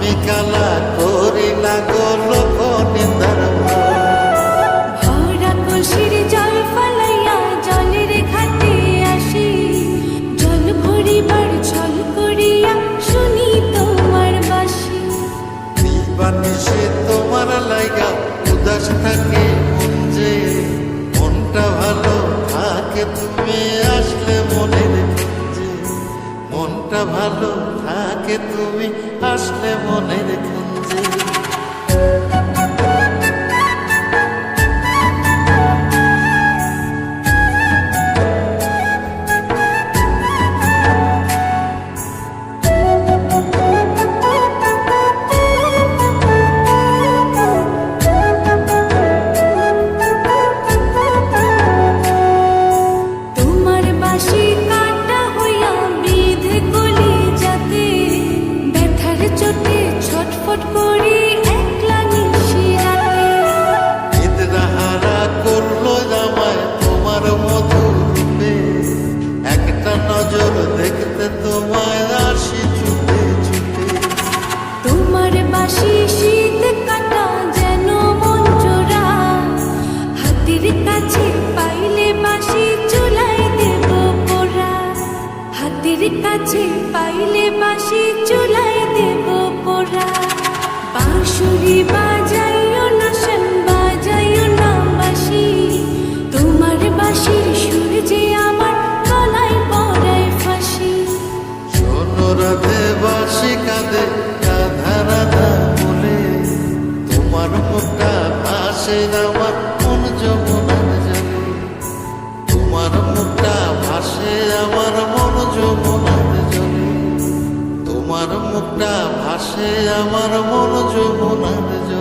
আমি কালা করি না গো লোক নিন্দার ভরা কলসির জল ফালাইয়া জলের ঘাটে আসি, জল ভরিবার ছল করিয়া শুনি তোমার বাঁশি। দিবানিশে তোমার লাইগা উদাস থাকে মন যে, মনটা ভালো থাকে তুমি আসলে মনের খুঁজে, মনটা ভালো থাকে তুমি আসলে মনের খুঁজে। তোমার বাঁশি কাটা হইয়া বিধে কলি যাতে, ব্যথার চোটে ছটফট করি একলা নিশি রাতে। নিদ্রাহারা করলো জামায় তোমার মধুর রূপে, একটা নজর দেখতে তোমায় আসি ছুটে ছুটে। তোমার বাঁশি শীত কাটা যেন মন জোড়া, হাতের কাছে পাইলে বাঁশি চুলাই দেব পোড়া। হাতের কাছে পাইলে বাঁশি চুলাই দেব পোড়া। বাঁশুরি বাজাইও না শান, বাজাইও না বাঁশি, তোমার বাঁশির সুর যে আমার গলায় পরায় ফাঁসি। শোনো রাধে বাঁশি কাঁদে রাধা রাধা বলে, তোমার মুখটা ভাসে আমার মন যমুনার জলে, তোমার মুখটা ভাসে আমার মন যমুনার জলে, তোমার মুখটা ভাসে আমার মন যমুনার জলে।